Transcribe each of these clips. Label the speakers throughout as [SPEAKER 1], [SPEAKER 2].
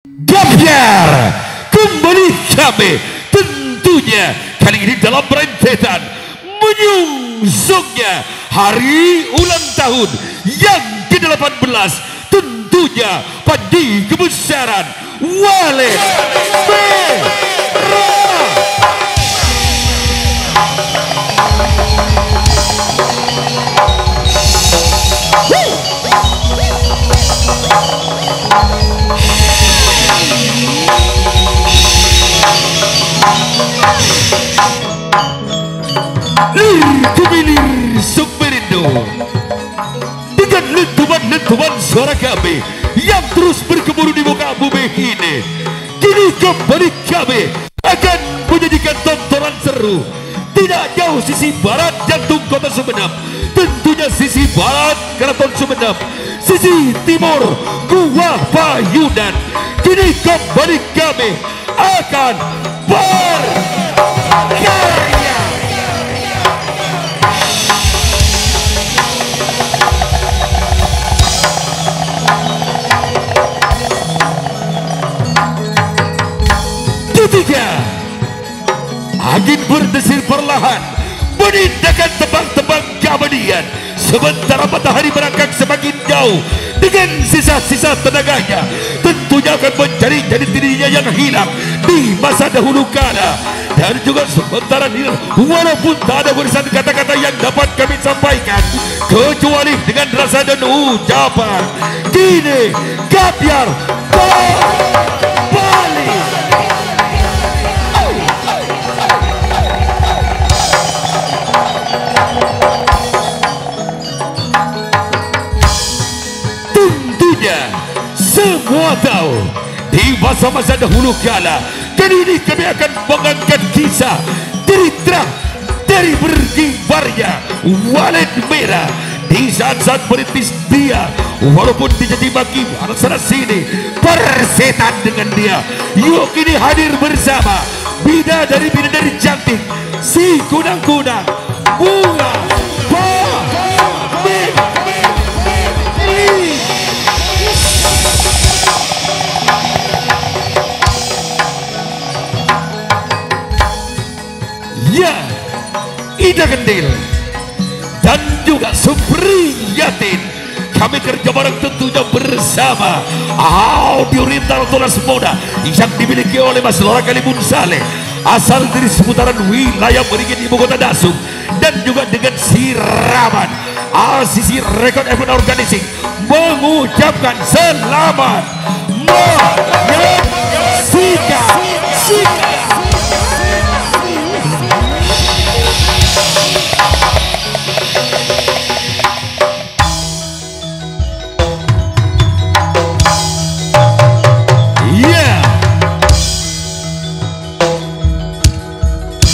[SPEAKER 1] Gabyar kembali kami tentunya kali ini dalam rentetan menyungsungnya hari ulang tahun yang ke-18 tentunya padi kebesaran Walid Merah. Kumilir Sukmerindo dengan lentuman suara kami yang terus bergemuruh di muka bumi ini. Kini kembali kami akan menyajikan tontonan seru. Tidak jauh sisi barat jantung kota Sumeneb, tentunya sisi barat Keraton Sumeneb, sisi timur Gua Payunan. Kini kembali kami akan berkarya. Ketiga, angin berdesir perlahan menindakkan tebang-tebang keabadian, sementara matahari merangkak semakin jauh dengan sisa-sisa tenaganya. Tentunya akan mencari jadi dirinya yang hilang di masa dahulu kala. Dan juga sementara ini, walaupun tak ada barisan kata-kata yang dapat kami sampaikan kecuali dengan rasa dan ucapan, kini Gabyar kembali. Semua tahu di masa-masa dahulu kala, kali ini kami akan mengangkat kisah cerita dari berkibarnya Walid Merah di saat-saat merintis dia, walaupun dicaci maki sana sini persetan dengan dia. Yuk kini hadir bersama bidadari cantik, si kunang-kunang bunga ya, Ida Gendil dan juga Supriyatin. Kami kerja bareng tentunya bersama Audio Rental Tulas Moda yang dimiliki oleh Mas Lora Kalimun Saleh, asal dari seputaran wilayah Beringin Ibu Kota Dasuk, dan juga dengan siraman ACC Record Event Organizing mengucapkan selamat menyaksikan.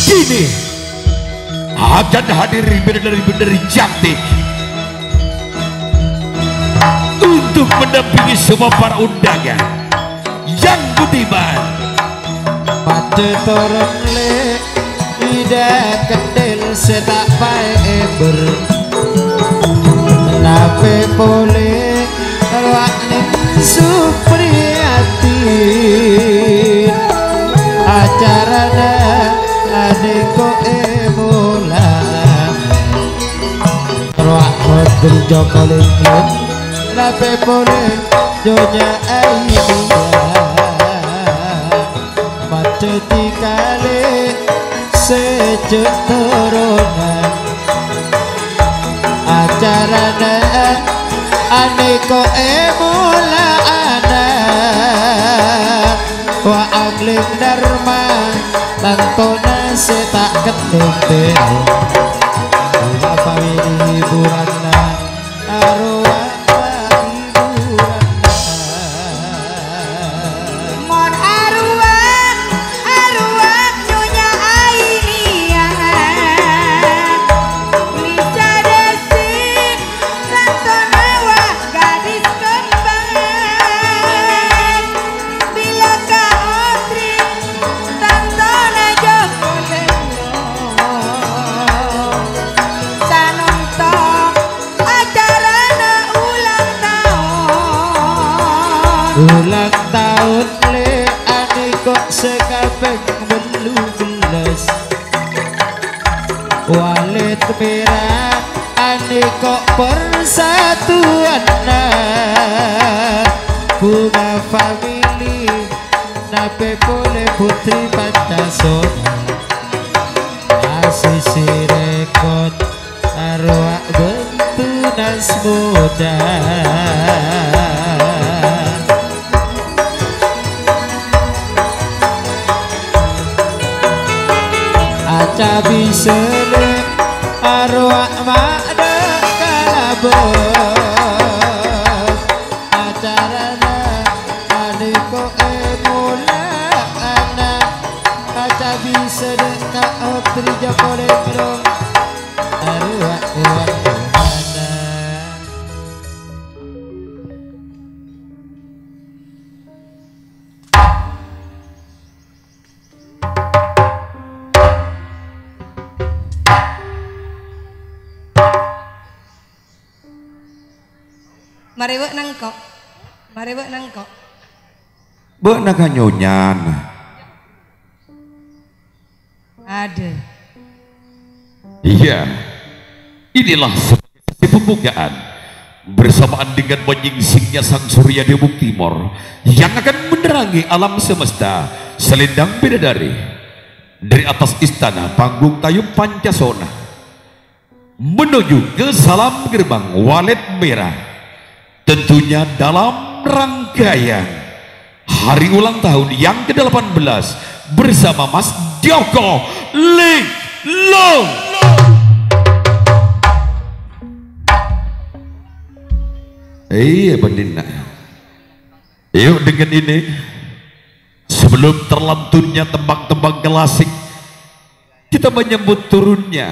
[SPEAKER 1] Kini akan hadir bidadari cantik untuk mendampingi semua para undangan yang budiman.
[SPEAKER 2] Pada torong le Ida Gendil setak pae ber nape pole wakne Supriyatin acarana adeko emola roak model Joko Lingling nape pole Nyonya Aida maceti kali sejak turunan acarana aneko emola anak wa agling dharma tantona setak ketete apa hiburan arwah
[SPEAKER 3] Sanom
[SPEAKER 2] kok sekapeng belubelas walet merah ane kok persatuan bunga famili nape boleh putri Pancasona asisi rekod arwah bentunas muda aca bisa arwah makda kalabos acarana aniko emula anak aca bisa deka otri joko lengrong arwah uang mana
[SPEAKER 3] mari wek nangkok, mari wek nangkok.
[SPEAKER 1] Mbok naga nyonyan.
[SPEAKER 3] Ada.
[SPEAKER 1] Iya, inilah sebagai pembukaan bersamaan dengan menyingsingnya sang surya di Bukit Timur yang akan menerangi alam semesta. Selendang bidadari dari atas istana panggung Tayub Pancasona menuju ke salam gerbang Walet Merah. Tentunya dalam rangkaian hari ulang tahun yang ke-18 bersama Mas Joko Linglung. Iya Bandina. Yuk dengan ini sebelum terlantunnya tembang-tembang klasik kita menyambut turunnya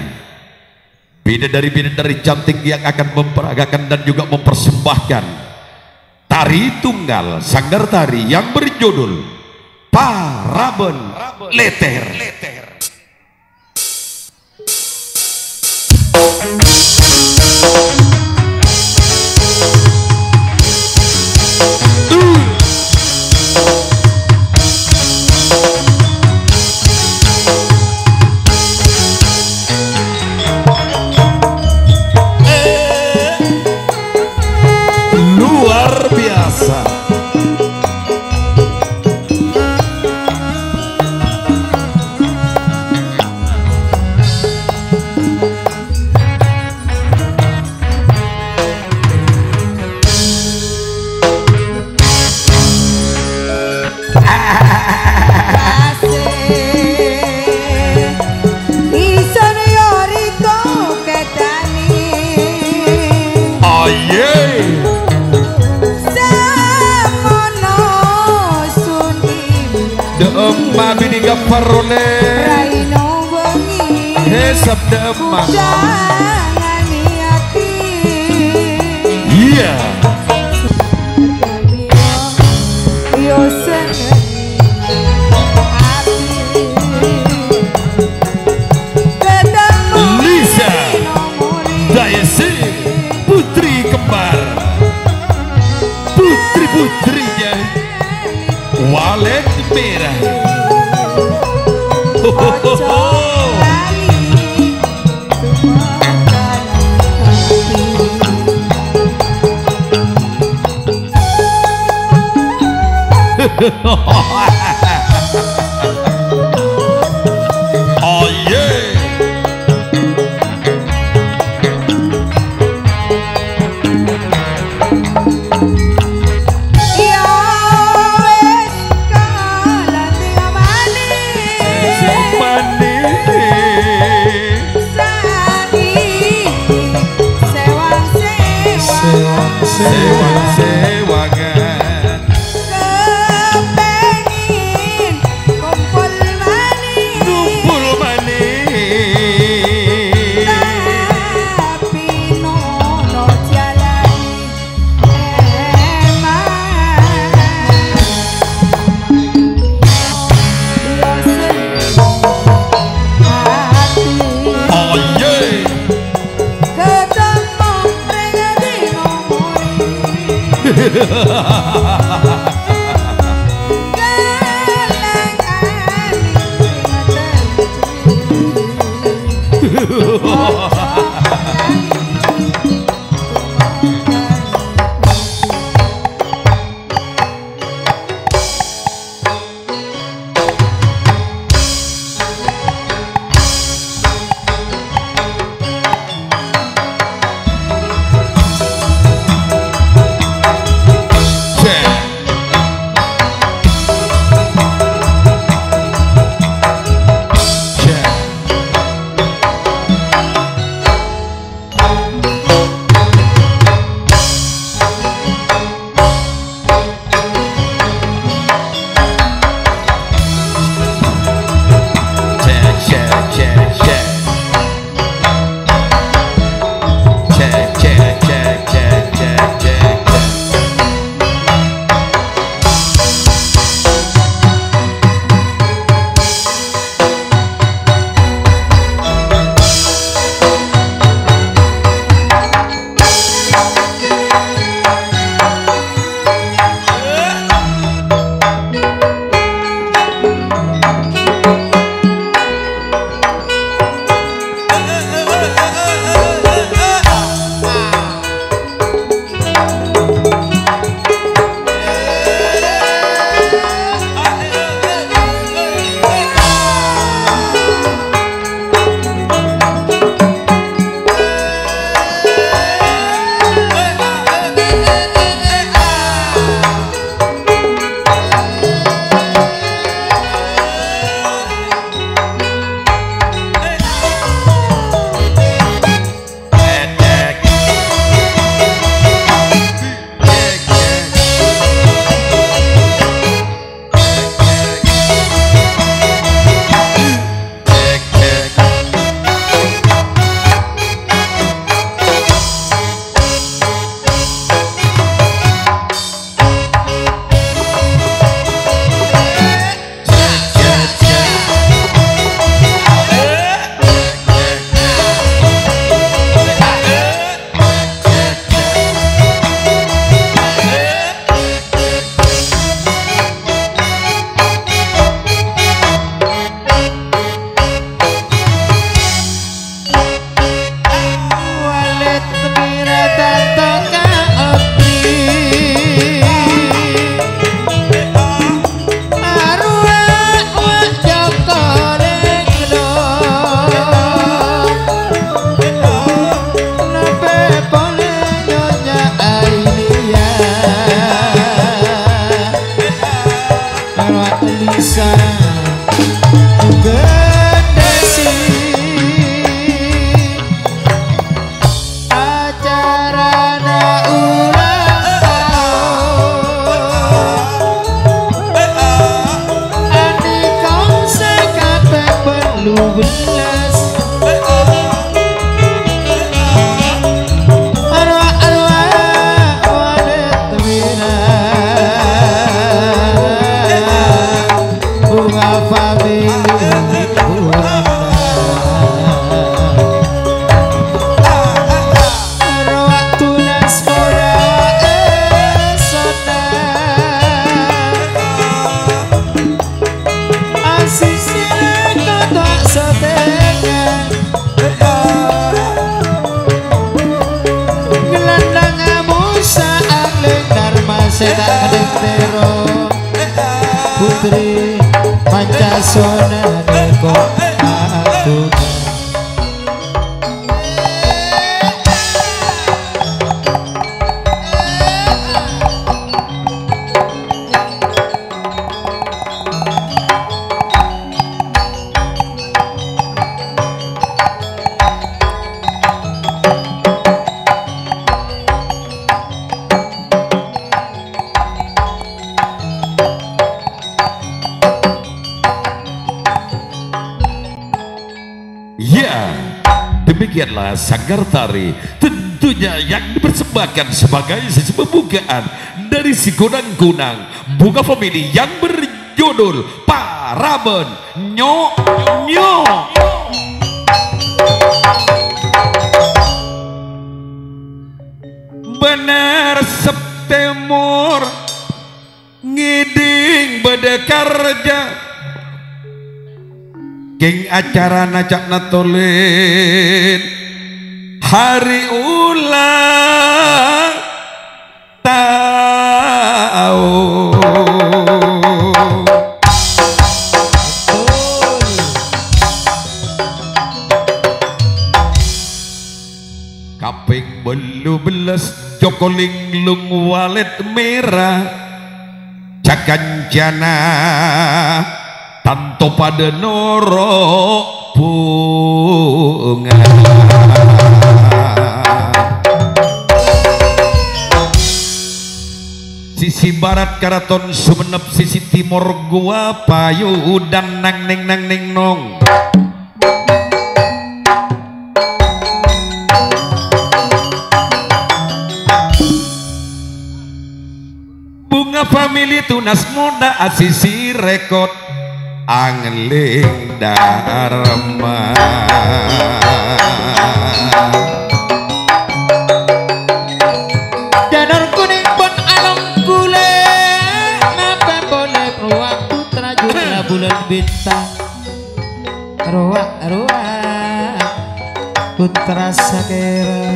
[SPEAKER 1] bidadari-bidadari cantik yang akan memperagakan dan juga mempersembahkan tari tunggal sanggar tari yang berjudul Paraben Leter. Luar biasa. Emak bini gaparole
[SPEAKER 3] Raino bengi
[SPEAKER 1] hesap demak
[SPEAKER 3] jangan hati.
[SPEAKER 1] iya
[SPEAKER 3] Yo seneng hati ketemu
[SPEAKER 1] Lisa Dayasi putri kembar putri-putrinya Walet Merah. Oh yeah. Sewangan
[SPEAKER 3] kepengin kumpul manis tapi nono jalani emang yo seneng hati.
[SPEAKER 1] oh yeah.
[SPEAKER 3] Ketemu pringati nomori
[SPEAKER 2] arwah Elisa gendesi acarana ulang tahun ani kau sekate belas Setak kedentero putri Pancasona neko aku
[SPEAKER 1] demikianlah sanggar tari tentunya yang dipersembahkan sebagai sesi pembukaan dari si kunang-kunang Bunga Family yang berjudul Paraben Nyok Nyok. Bener Septemur ngiding bedekarja King acara najak natolin hari ulang tahun kaping 12 Joko Linglung walet merah Cakanjana tanto pada norok bunga sisi barat Karaton Sumenep sisi timur gua Payu dan nang ning nong Bunga Family tunas muda asisi rekod angling dharma
[SPEAKER 2] janur kuning pun alam gule ngapa boleh ruang putra juga bulan bintang ruang putra sakera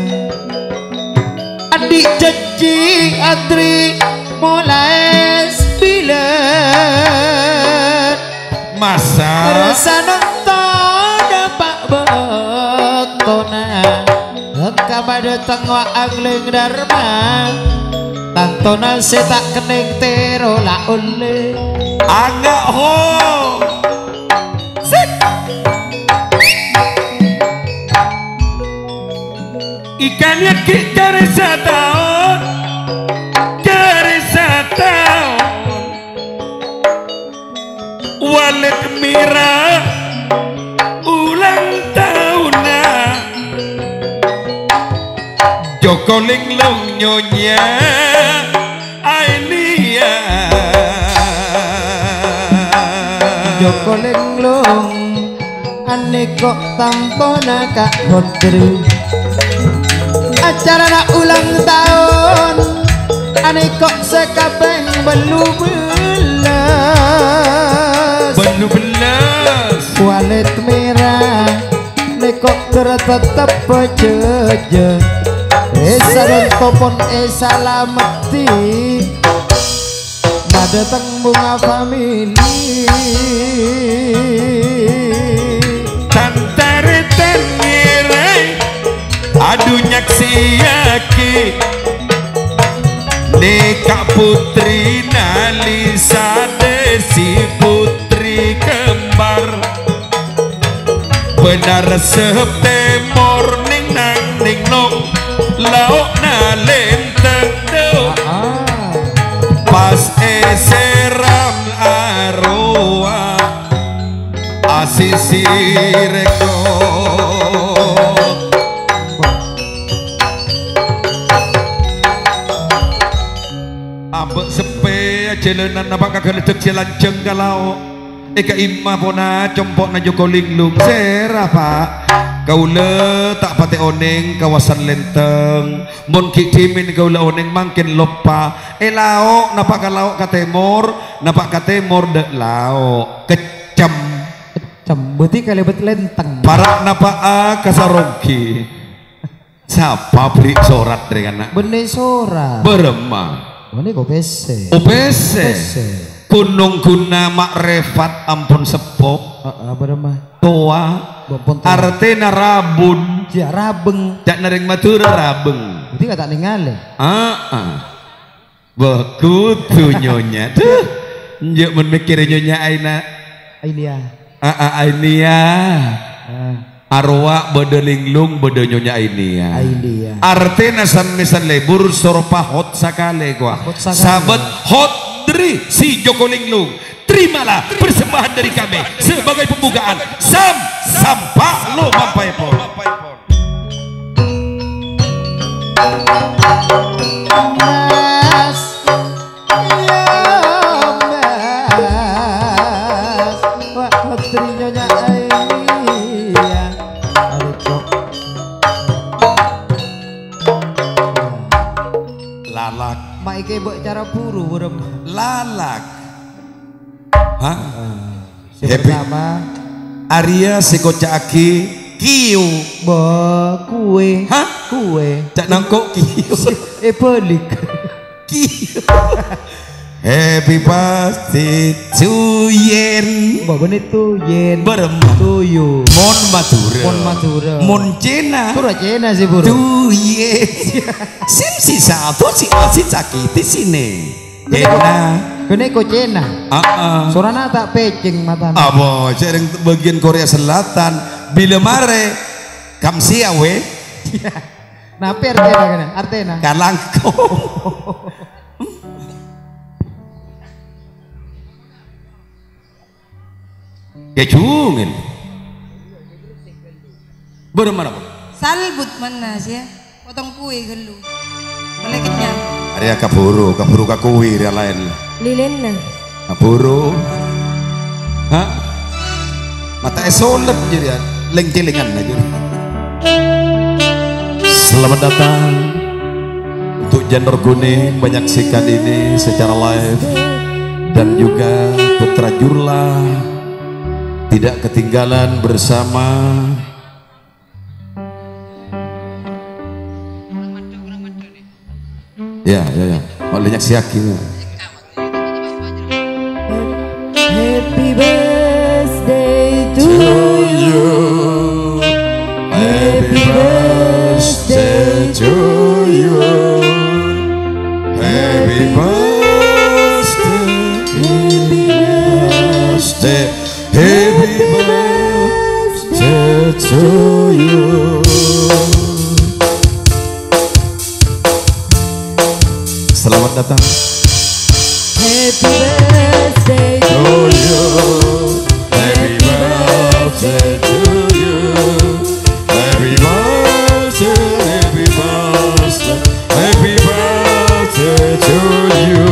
[SPEAKER 2] adik janji Adri mulai sembilan
[SPEAKER 1] masa
[SPEAKER 2] rasa nonton dapat betona kamada tengwa angling dharma tantona setak kening tero la oleh
[SPEAKER 1] agak ho sik ikan yakik karesa tahun walet mira ulang tahun Joko Linglung nyonya Ailia
[SPEAKER 2] Joko Linglung aneko tampona Kak Hodri acara ulang tahun aneko sekabeng belas walet merah neko tetap pejeje esa dan topon esa lameti madeteng Bunga Family
[SPEAKER 1] tantare tengirai aduh nyaksi yaki Deka Putri Nalisa si putri kembar benar September ning nang ning nong lauk na lenteng do pas seram arwah asisi reko ambek sepe jalanan apa kagak ledek jalan jenggalau eka imah pona compok na joko linglung serah pak kaula tak pate oneng kawasan lenteng mon kikimin kaula oneng mangkin lopa laok napak ka laok ka temor napak ka temor dek laok kecem
[SPEAKER 2] berarti kalebet lenteng
[SPEAKER 1] parak napak kasarongki siapa beri sorat dengan anak
[SPEAKER 2] benih sorat
[SPEAKER 1] beremah
[SPEAKER 2] ini kok pese
[SPEAKER 1] OPC Gunung Guna Makrifat ampun sepok
[SPEAKER 2] beremah
[SPEAKER 1] tua artena rabun
[SPEAKER 2] ya rabeng
[SPEAKER 1] jak nering Madura rabeng
[SPEAKER 2] berarti gak tak ningali
[SPEAKER 1] begitu nyonya tuh njuk memikir nyonya Aina Ainia arwah bodo linglung bodo nyonya Ainia artena san lebur sorpa hot sakale gua sahabat hot dari si Joko Linglung terimalah persembahan dari kami sebagai pembukaan sampah lo mampai pon lalak
[SPEAKER 2] maike mbok cara buru
[SPEAKER 1] lalak hah
[SPEAKER 2] happy
[SPEAKER 1] Arya sikocaki kiu
[SPEAKER 2] kue
[SPEAKER 1] hah
[SPEAKER 2] kue
[SPEAKER 1] cak nangkok kiu
[SPEAKER 2] balik
[SPEAKER 1] kiu happy birthday to yen
[SPEAKER 2] mbak benih tuh yen
[SPEAKER 1] beremah
[SPEAKER 2] tuyu
[SPEAKER 1] mon Madura mon Cina
[SPEAKER 2] pura Cina sih buru
[SPEAKER 1] tuh yen sim si satu si asit sakiti sini Cina
[SPEAKER 2] benih kok Cina sorana tak pecing mata
[SPEAKER 1] apa sering bagian Korea Selatan bila mare kamsia we
[SPEAKER 2] napi artena
[SPEAKER 1] kalangko kecungin beremana apa?
[SPEAKER 3] Salbut mana sih ya? Potong kue gelu. Boleh kenyang.
[SPEAKER 1] Area kaburu kakui area lain.
[SPEAKER 3] Lilena.
[SPEAKER 1] Kaburu. Hah? Mata esolep jadi lengkelingan aja. Selamat datang untuk Janur Kuning menyaksikan ini secara live dan juga Putra Jurla tidak ketinggalan bersama ya oleh nyaksiaki
[SPEAKER 3] Happy birthday to you.
[SPEAKER 1] Happy birthday to you. Happy birthday. Happy birthday to you. Selamat datang.
[SPEAKER 3] Happy birthday to you.
[SPEAKER 1] Happy birthday to you. Happy birthday, happy birthday, happy birthday to you.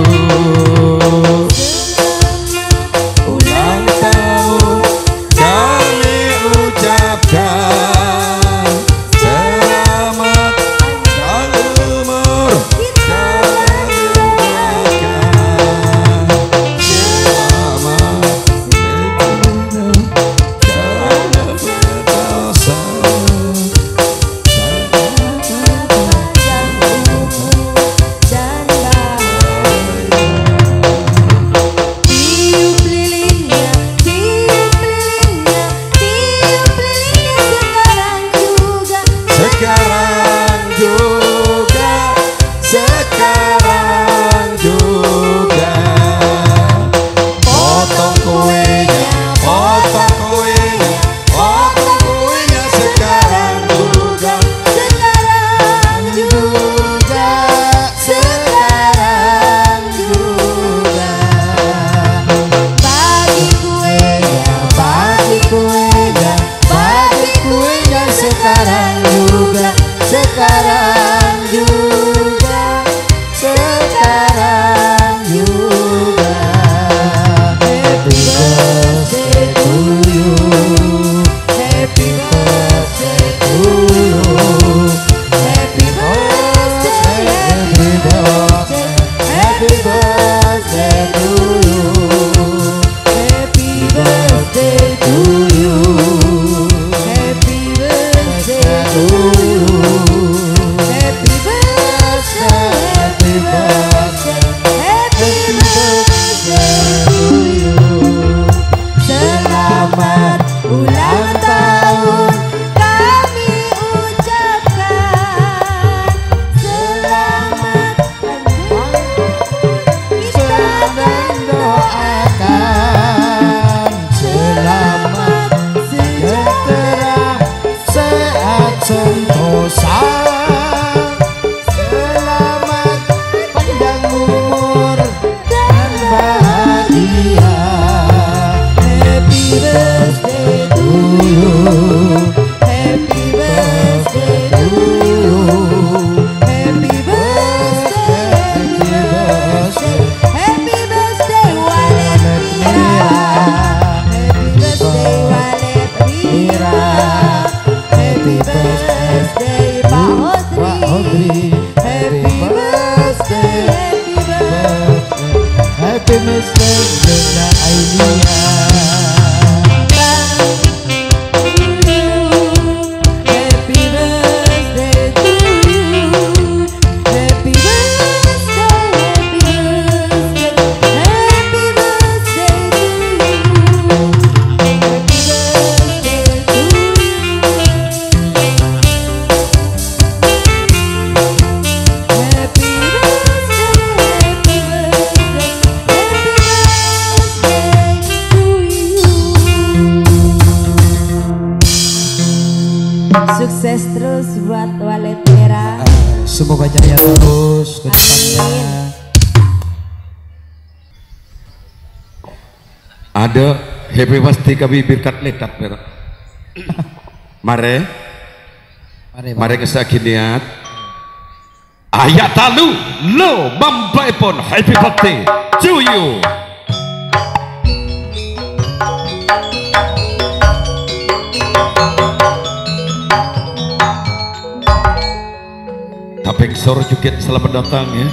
[SPEAKER 1] Ulang tahun kami ucapkan selamat panjang umur.
[SPEAKER 4] Sukses terus buat Walet Merah.
[SPEAKER 2] Semoga jaya terus ke
[SPEAKER 4] Amin.
[SPEAKER 2] depannya.
[SPEAKER 1] Ada happy pasti kami birkat letat merah. Mare, mare kesakiniat. Ayat talu lo mampai pun happy birthday to you. Taping sore juga selamat datang ya.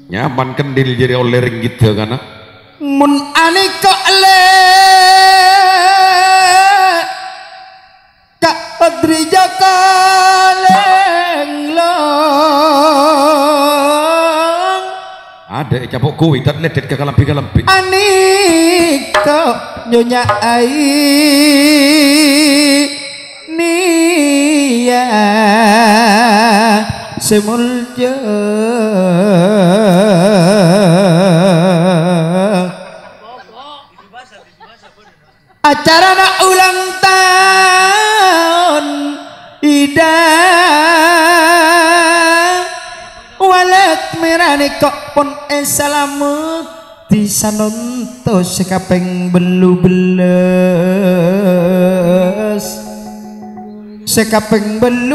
[SPEAKER 1] Nyaman kendil jadi oleh ringgit kan?
[SPEAKER 2] Mun ane kok le Kak Adri Jaka lenglong
[SPEAKER 1] Ada capok kuwi tak ledet ke kalampi
[SPEAKER 2] Ani kok nyonya ai nia semulja acara nak ulang tahun Ida Walet Merah ni kok pun selamat disanonto sekapeng belu-beles sekapeng beles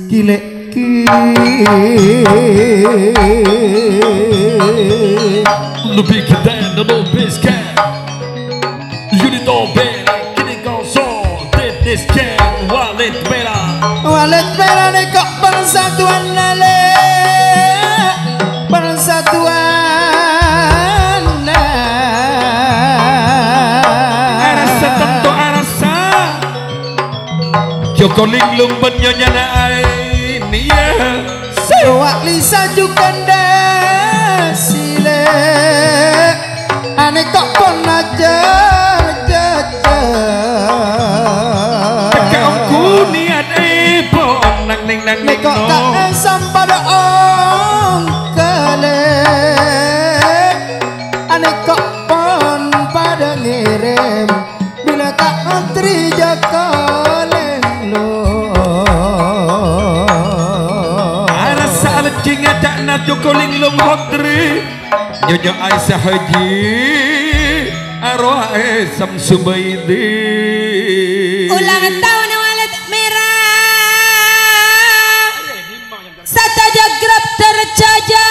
[SPEAKER 2] gilek
[SPEAKER 1] lebih kita no biskan unit obel kini konsol tenis ken Walet Merah.
[SPEAKER 2] Walet Merah ni kok persatuan lale persatuan
[SPEAKER 1] Arasa tentu arasa Joko Linglung benyonya na ini ya
[SPEAKER 2] Wak Lisa juga sile ane kok pun aja
[SPEAKER 1] Kakakku niat pon nang ning nang ning
[SPEAKER 2] kok tak sampai ong kale ane kok pun pada ngirim bila tak antri jaka
[SPEAKER 1] King ada na Joko Linglung Hodri Nyonya Aisyah Haji Arwah Samsu Baidi
[SPEAKER 3] Ulang tahun Walet Merah Sata jagrab terjaja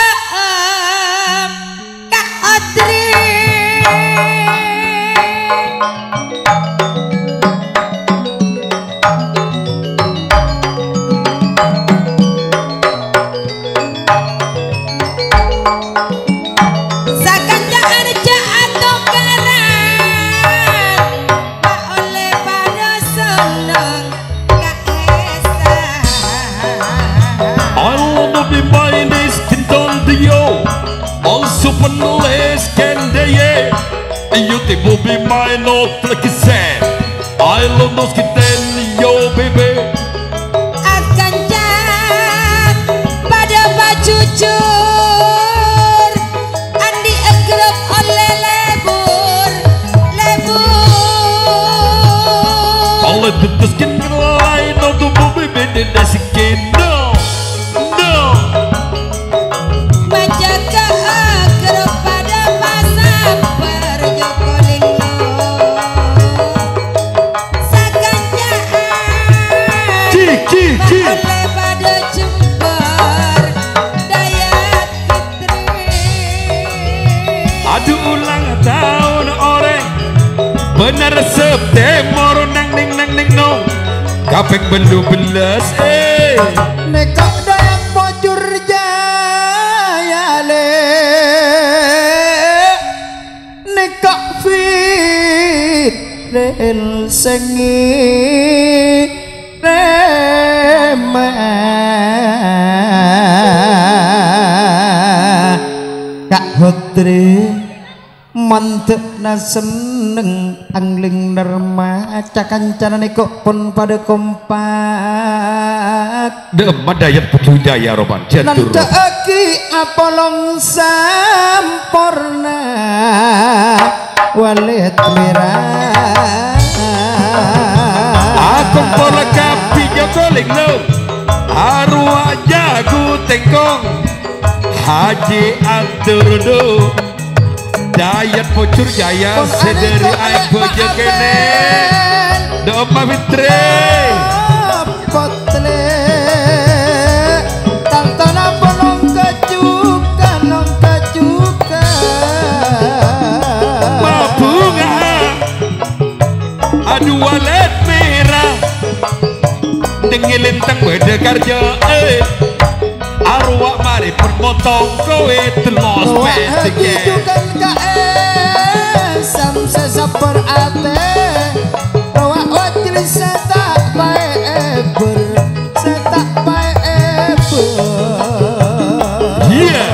[SPEAKER 3] Kak Adri
[SPEAKER 1] penulis kendeye you tibu be my note like said I love those kitten yo baby
[SPEAKER 3] akan jat pada baju jujur andi egrep oleh lebur
[SPEAKER 1] all the skin line of the baby did the skin no
[SPEAKER 3] menjaga agar pada masa Joko Linglung sakanjaan oleh pada jembar daya fitri
[SPEAKER 1] aduh ulang tahun orang bener September nang ning no kapek belu belas
[SPEAKER 2] nekak dayak pojur jaya le nekak fit rel sengi remeh Kak Hodri menteri na seneng angling derma cakancanane kok pun pada kompak
[SPEAKER 1] Madayat Putu Jaya Roman Jatur
[SPEAKER 2] nanti apolong sampurna walet merah
[SPEAKER 1] aku pola kapi jokoling lo arwah jago tengkong Haji Anturdo Dayat Pucur Jaya sederi aing bojo kene Doma Fitri
[SPEAKER 2] potle tantana polong kecuka nong kecuka
[SPEAKER 1] bunga aduh walet merah dengilin tang beda karja arwah mari permotong kowe telos petike
[SPEAKER 2] sam sesaper ate rawa wajil setak bae setak bae
[SPEAKER 1] iya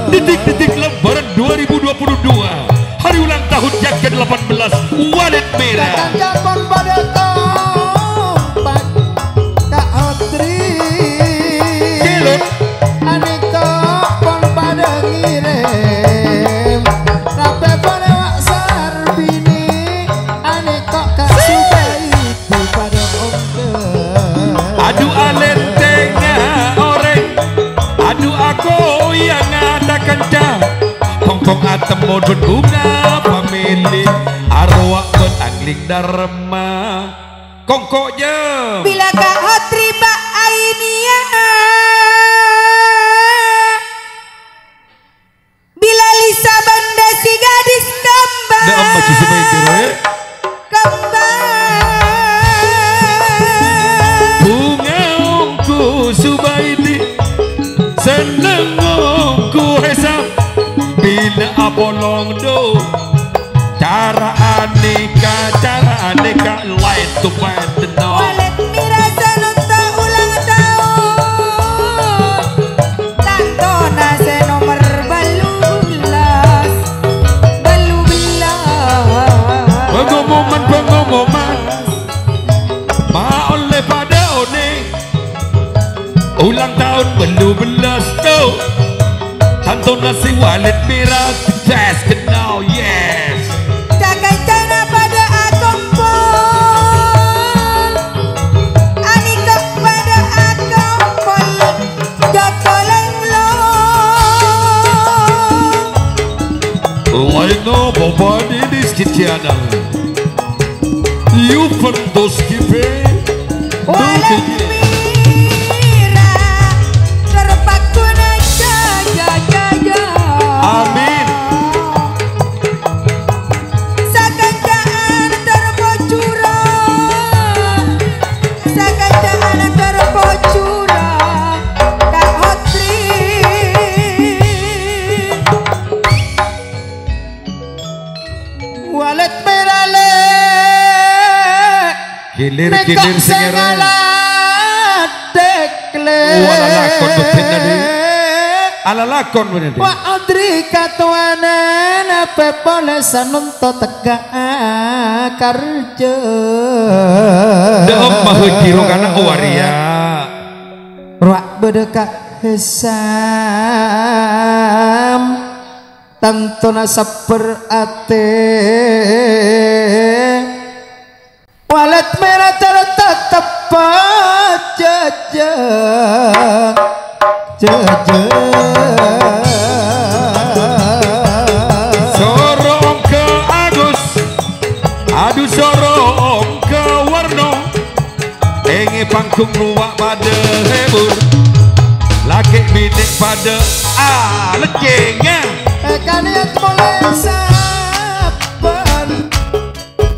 [SPEAKER 1] detik-detik lebaran 2022 hari ulang tahun yang ke-18 walet merah
[SPEAKER 2] Japon pada kompak Kak Otri
[SPEAKER 1] Kilot
[SPEAKER 2] Aniko pon pada ngirim Rape pada waksar bini Aniko Kak Subaibu pada omke
[SPEAKER 1] aduh alentengnya oreng aduh aku yang ada kencang kongkong atem modun bunga pemilik arwah berangling dharma kongkoknya
[SPEAKER 3] Bila Kak Hotri Mbak Ainia Bila Lisa Banda si gadis kembar
[SPEAKER 1] da amma ci sebay diro bunga ongku subaidi seneng ongku hesap bila apolong do cara aneka light to find the no
[SPEAKER 3] Walet mirasa nonton ulang tahun Tantona se nomor belulas
[SPEAKER 1] pengumuman ma oleh pada one ulang tahun belas tuh Tantona si walet merah just now yes
[SPEAKER 3] Jaga cana pada akompol Aniko pada akompol Jokoleng lo
[SPEAKER 1] I know nobody in this kitchen you from those kipe
[SPEAKER 3] Walet mirah terpaku na jaga
[SPEAKER 1] amin
[SPEAKER 3] Sakandaan terpocuran Kak Hotri
[SPEAKER 2] walet merale
[SPEAKER 1] kilir singere
[SPEAKER 2] dekle
[SPEAKER 1] walalakon betin tadi alalakon bener
[SPEAKER 2] wa adri katuane nape boleh sanunto tega karja
[SPEAKER 1] dom mahu kiro kana waria
[SPEAKER 2] ruak bedeka hesam tantona saper ate walet merah tetap jaja
[SPEAKER 1] sorong ke Agus aduh sorong ke Warno engi panggung ruwak pada hebur laki binik pada lecengnya
[SPEAKER 2] kalian boleh sabar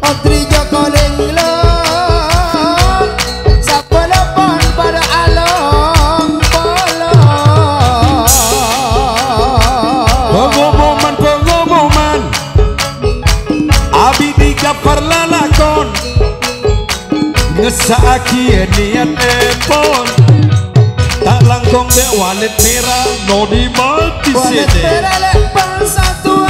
[SPEAKER 2] Otri Jokoleng lo sapelepon pada along bolong
[SPEAKER 1] pengumuman abi digapar lalakon ngesaaki niat epon tak langkong dek walet merah no di mati
[SPEAKER 2] walet
[SPEAKER 1] sini
[SPEAKER 2] merah lek persatuan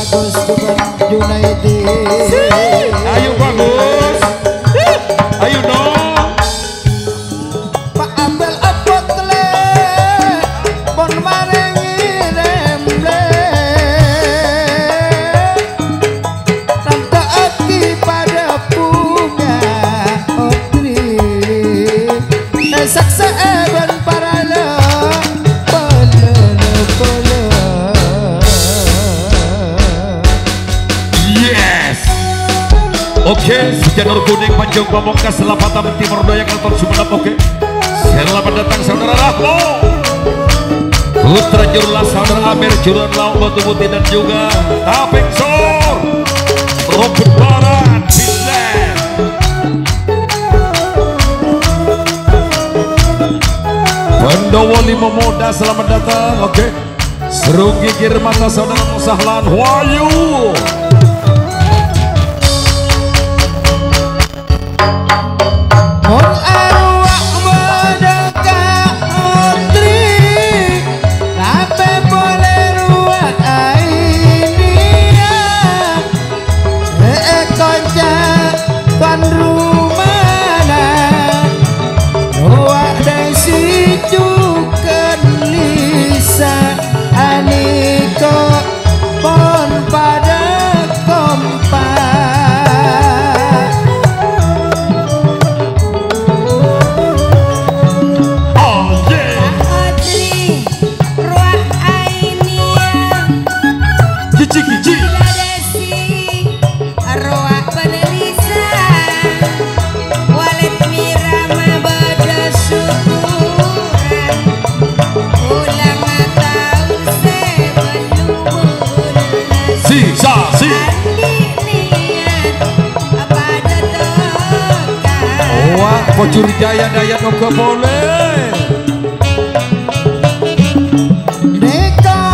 [SPEAKER 2] bagus Gubern Junaidi.
[SPEAKER 1] Ayo bagus. Ayo dong.
[SPEAKER 2] Pak Abel abot le pon maringi remble. Tante Aki pada punya otri. Saksa ben parale pele.
[SPEAKER 1] Yes. Oke, sejanur kuning Panjang Pamungkas Selapatan Timur Daya Keraton Sumenep. Oke, selamat datang saudara Rahmo, Putra Jurlas, saudara Amir, Juran Laung Batu Putih dan juga Taping Sor, Robert Barat, Bisnet, Pandowo Limo Moda, selamat datang. Oke, Serung Gigir Mata saudara Musahlan Wahyu.
[SPEAKER 2] Mon arwah mendekat otri, tapi boleh ruat ainia. Konca tuan rumana, ruak desi cuken lisa, aniko pon pada kompak.
[SPEAKER 1] Pocuri Jaya Dayat Oke boleh.
[SPEAKER 2] Neko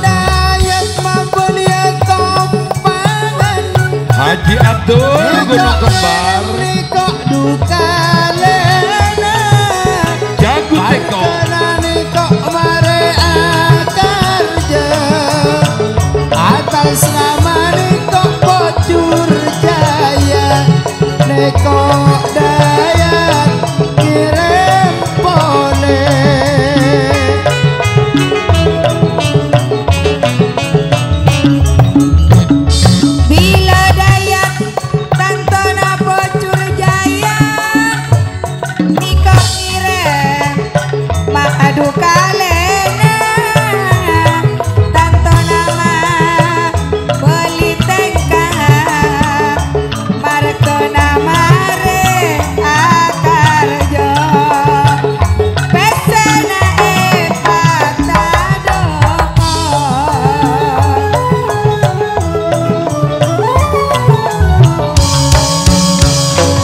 [SPEAKER 2] Dayat mampulia kompangan,
[SPEAKER 1] Haji Abdul Gunung Kembar,
[SPEAKER 2] Neko duka lena,
[SPEAKER 1] Jago Teko,
[SPEAKER 2] Neko mare akarja, atas nama Neko Pocur Jaya, Neko Dayat kirim pole.
[SPEAKER 3] Bila Dayat Tantona Pocur Jaya Niko irem Madu kalena Tantona beli tengkah Markona mare akarjo Pesena patado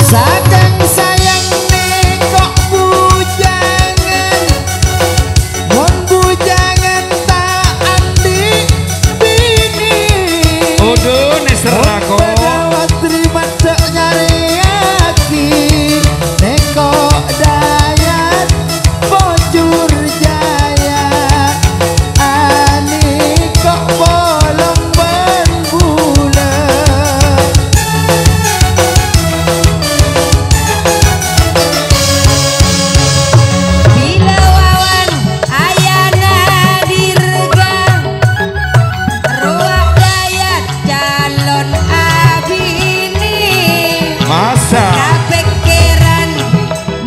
[SPEAKER 2] Saking sayang Neko bujangan, mon bujangan tak andi bini.
[SPEAKER 1] Udah Nesrako,
[SPEAKER 2] Pedawat terima tak nyari aki, Neko Dayat Pocur Jaya, ani kok bolong ben bulan.
[SPEAKER 3] Bila wawan ayana dirgang Ruak Dayat calon abini
[SPEAKER 1] masa
[SPEAKER 3] Kapikiran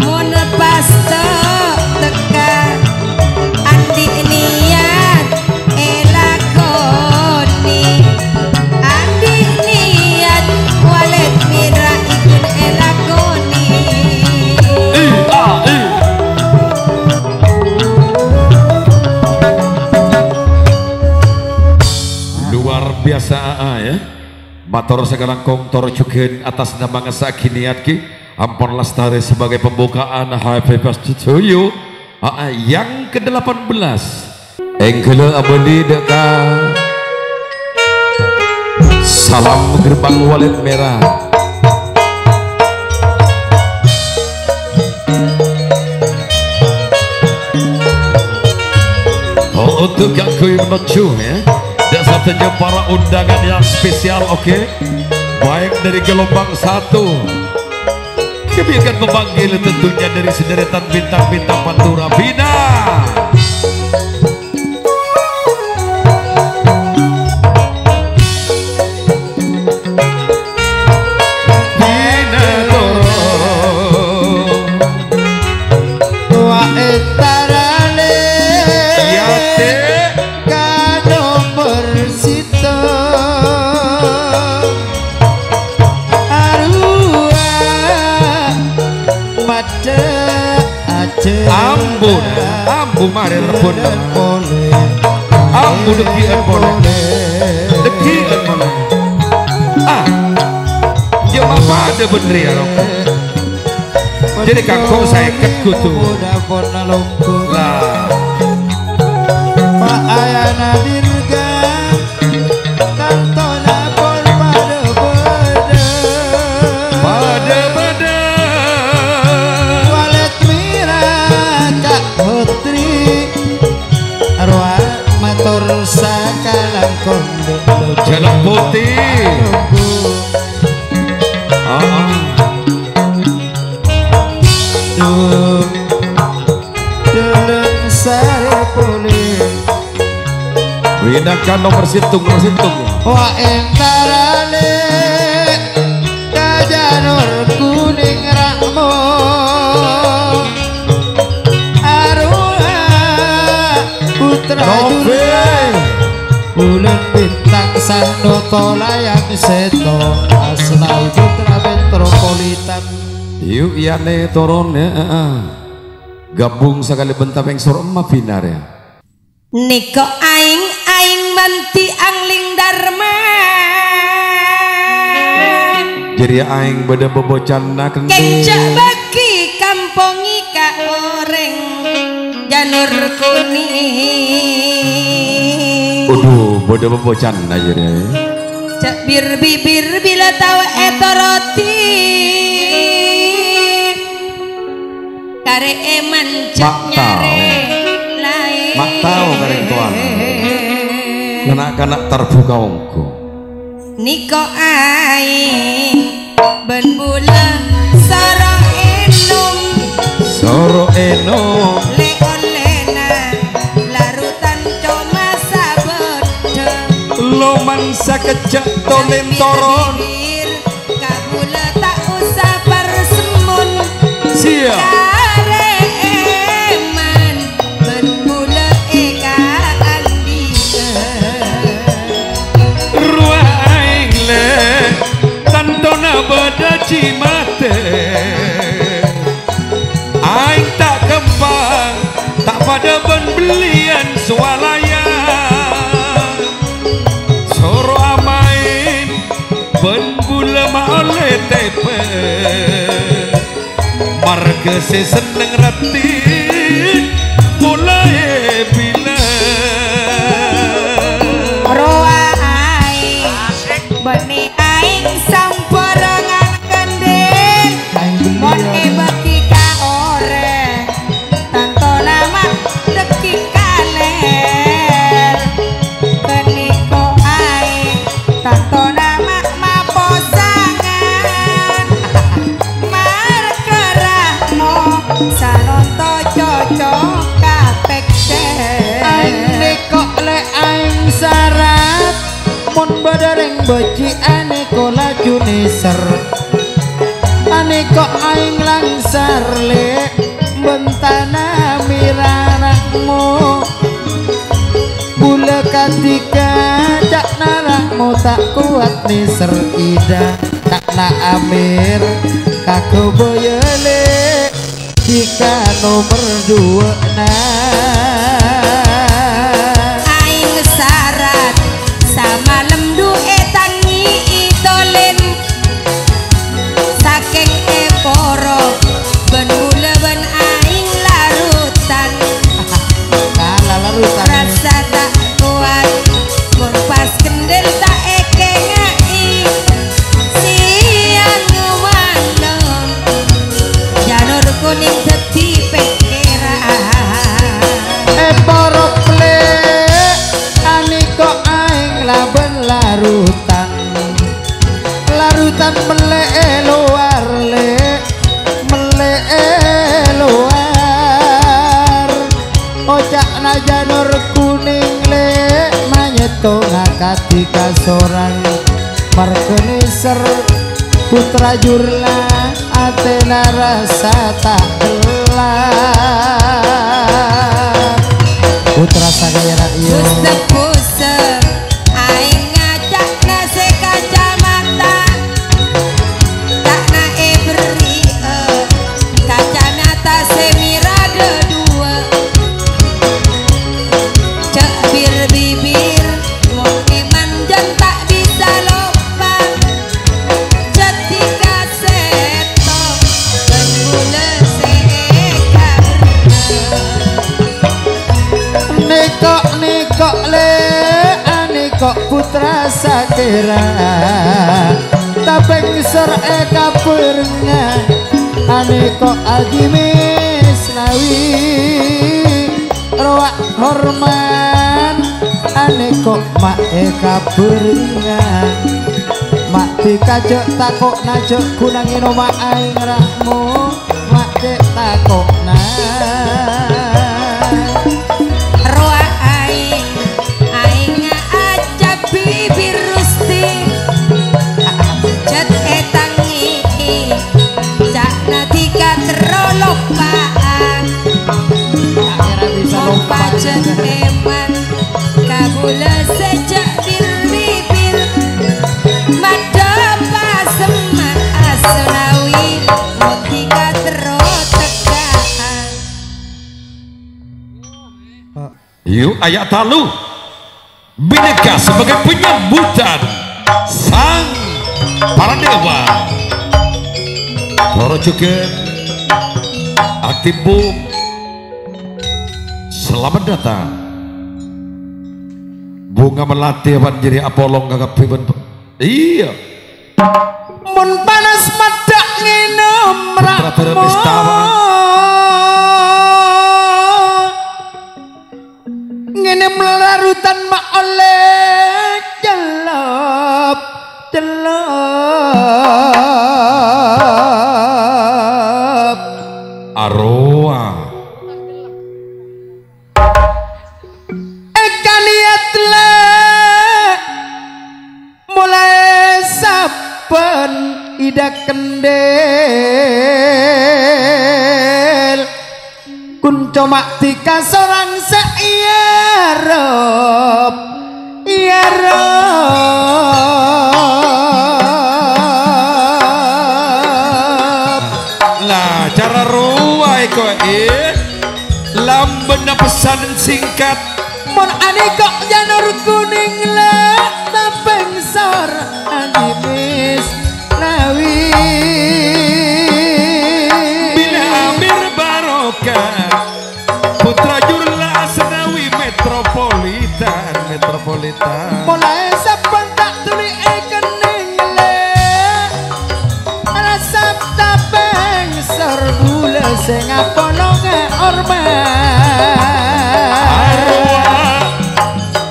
[SPEAKER 3] mun pas teka Andi niat elakoni Andi niat walet mira ikut elakoni
[SPEAKER 1] luar biasa ya. Matur sekarang kongtor juga atas nama ngesaki niatki. Ampun lestari sebagai pembukaan Happy Birthday to you. Yang ke-18 Enggele abadi dekat salam gerbang walet merah. Oh untuk gak kuy menuju ya. satunya para undangan yang spesial, oke? Baik dari gelombang 1 kami akan memanggil tentunya dari sederetan bintang-bintang Pantura Vina. Ambu mari repun ambu dekian boleh dekian boleh jam apa ada bener ya Rok jadi kakak saya ketkutu lah
[SPEAKER 2] Pak Ayana dirga kantona pol pada beda walet mira kak putri arwah motor sakalang kondo
[SPEAKER 1] jalan putih Winakan nomor situng
[SPEAKER 2] wa entarale kajanur kuning rakmo arwah putra jurang bulan bintang sandoto layang seto asnal putra metropolitan
[SPEAKER 1] yuk yane turun ya gabung sekali bentang yang suruh emak binar ya
[SPEAKER 3] Niko aing manti angling dharma
[SPEAKER 1] jadi aing beda bebocan nak
[SPEAKER 3] kencak bagi kampongi ka oreng janur kuning
[SPEAKER 1] beda bebocan aja deh
[SPEAKER 3] cak bibir bila tahu eto roti kare eman cak nyare
[SPEAKER 1] mak tahu kareng tuan kanak-kanak terbuka ongko
[SPEAKER 3] niko aing ben bulan soro enum leon lena larutan coma sabede
[SPEAKER 1] loman sakejak tolen toron
[SPEAKER 3] kabula tak usah persemun
[SPEAKER 1] siap beda cimate aing tak kembang tak pada ben belian swalaya soro amain ben bula ma oleh tepe marga se seneng ratin mulai bila
[SPEAKER 3] roa aing bani aing samporangan kandel mon bagi ka ore tanto nama deki kaler keniko aing tanto nama maposangan markerahmo sanonto cocok kapek
[SPEAKER 2] aing nekok le aing sarat mon badareng beci ane kola juneser ane kok aing langsar le bentana miranakmu bula katika cak narakmu tak kuat niser ida tak na amir kaku boyele jika nomor 2 na
[SPEAKER 3] aing sarat sama lemdu etangi itolen saking eporo ben bula ben aing larutan
[SPEAKER 2] larutan
[SPEAKER 3] rasa tak kuat mun pas kendel tak eke ngai siang malam janur kuning dadi pekeran
[SPEAKER 2] tika sorang markeniser putra jurla atena rasa tak gelap putra sagayana iyo
[SPEAKER 3] Pusep-pusep aing ngajak nase kacamata tak nae beri kacamata semirade dua cek bibir mau manjan tak bisa lupa cetika seto penggula seeka
[SPEAKER 2] nikok le anikok putra sakira tapeng sor eka purnga anikok ajimis nawi roak horman anikok mak eka purnga mak dikajok takok najok kunangin oma aing rahmu mak dek takok
[SPEAKER 3] bibir rusti cet etangi cak natika terolok paan mompa cet eman kabula sejak bibir madapa semak asnawi motika terotekaan
[SPEAKER 1] yuk ayat talu Bineka sebagai penyambutan sang para dewa. Loro juga Aktimbung, selamat datang. Bunga melati awan jadi apolong ngagap piben. Iya.
[SPEAKER 2] Mun panas madak nginum rakmo. Ngene melarutan mak oleh celop
[SPEAKER 1] Aroa
[SPEAKER 2] eka liat le mulai saben ida kendel kunco mak tika sorang seiyarop
[SPEAKER 1] lah cara ruai kok lamben pesan singkat
[SPEAKER 2] mon anikok janur kuning le tapeng sor animis nawi
[SPEAKER 1] bila amir barokah putra jurla senawi metropolitan
[SPEAKER 2] mulai saben tak tuli kening le rasap tapeng sor gula sing apolong
[SPEAKER 1] arwah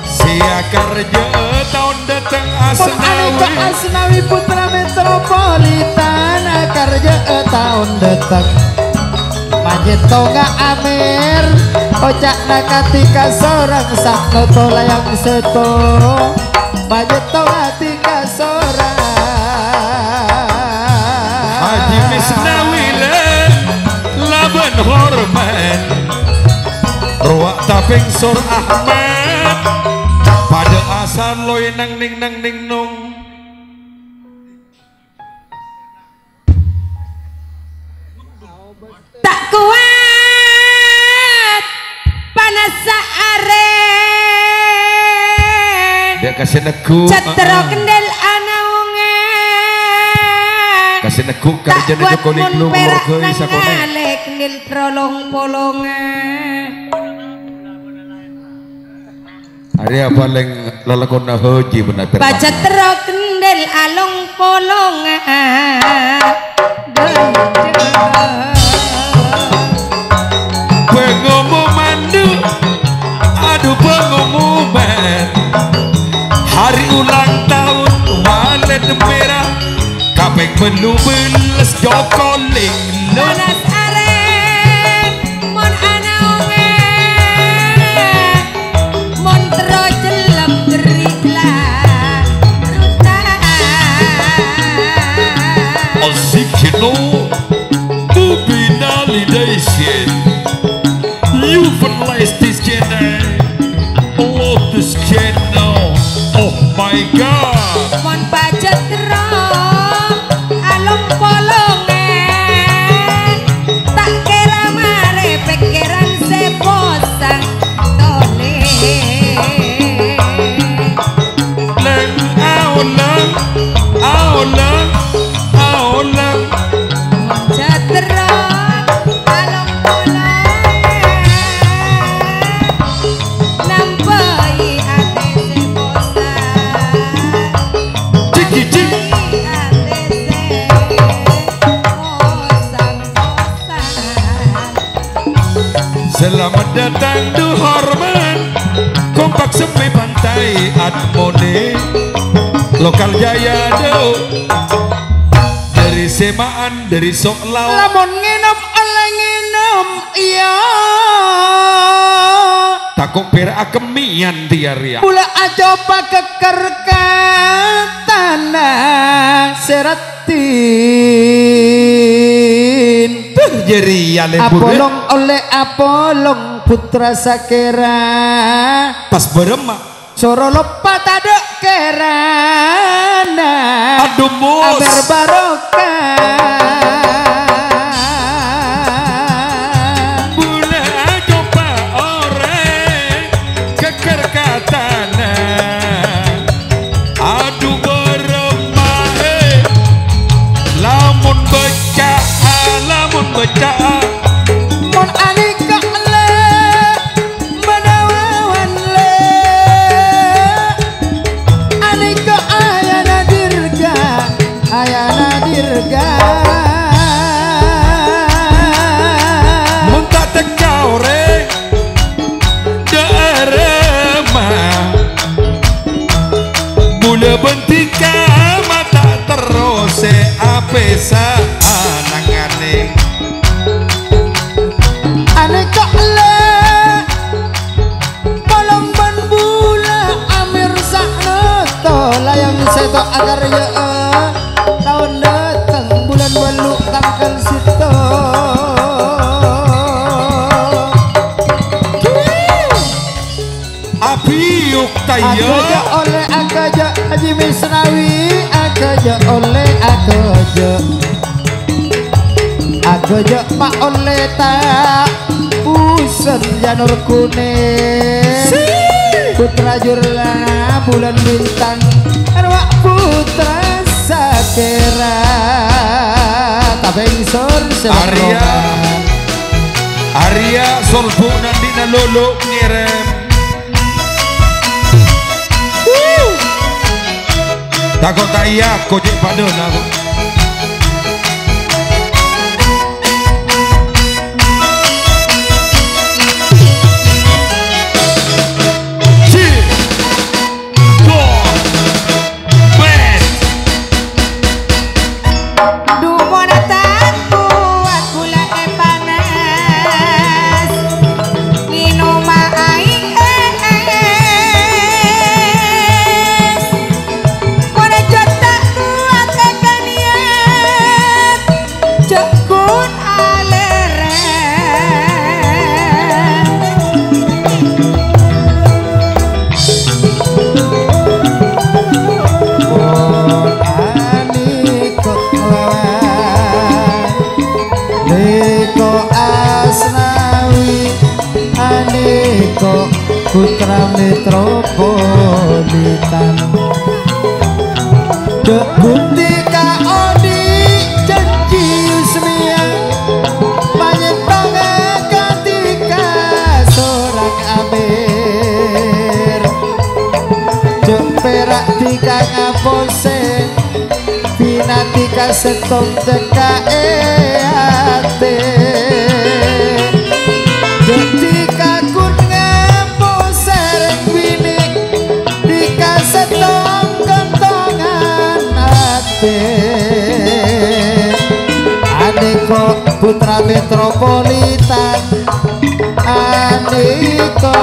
[SPEAKER 1] sia kerja tahun datang
[SPEAKER 2] asnawi putra metropolitan kerja tahun datang Manjeto gak amer ojak nakatika sorang saknoto layang seto Manjeto ngatika sorang
[SPEAKER 1] Haji Misnawi laban hormat ruak taping sor Ahmad pada asal loy nang ning nung
[SPEAKER 3] tak kuat panas saaren
[SPEAKER 1] dia kasih neku
[SPEAKER 3] cetro kendel anaunge
[SPEAKER 1] kasih neku karjana joko linglung lorgoi sakone
[SPEAKER 3] ngalek nil trolong polonge
[SPEAKER 1] hari apa leng lalakona haji benar
[SPEAKER 3] baca tero kendel along polonge
[SPEAKER 1] pengumuman aduh pengumuman hari ulang tahun walet merah kapeng menu beles joko linglung
[SPEAKER 3] panas aren mon anaunge mon tero jelem geriklah
[SPEAKER 1] God.
[SPEAKER 3] Mon pacetro alung polongan tak kira mare pikiran seposang tole
[SPEAKER 1] Leng aulang aulang aulang
[SPEAKER 3] pacetro alung polongan nampai ate seposang
[SPEAKER 1] ciki cik Selamat datang du hormat kompak sepi pantai Atmone lokal jaya do dari semaan dari sok laut
[SPEAKER 2] Lamun nginep oleh nginep iya
[SPEAKER 1] takut perak kemian tiaria
[SPEAKER 2] Pula coba keker tanah seratin
[SPEAKER 1] jadi ya lebur
[SPEAKER 2] Apolong oleh Apolong putra sakera
[SPEAKER 1] pas beremak
[SPEAKER 2] Soro lopat aduk kerana
[SPEAKER 1] aduh mus
[SPEAKER 2] Aber barokah
[SPEAKER 1] Bula coba orang keker katana aduh beremah lamun baca
[SPEAKER 2] Mon anika le menawan le Anika ayana dirga
[SPEAKER 1] muntah tekau re derema bula bentika mata terus apesa anangane
[SPEAKER 2] Anika le polong ban bula amir sakno to layang seto agar ya tahun datang bulan walu tanggal sito
[SPEAKER 1] api yuk tayo
[SPEAKER 2] Akaja oleh akaja Haji Misrawi akaja oleh akaja mak oleh tak usen janur kuning putra jurlana bulan bintang arwah putra sakera tabengsor
[SPEAKER 1] Arya solbu nandina lolo ngerem takut tak iya kojek pada aku
[SPEAKER 2] putra metropolitan Debuti kaoni janji usmia banyak banget ketika seorang amir jemperak tika ngapose pinatika setong teka ate ketika kun Aniko putra metropolitan Aniko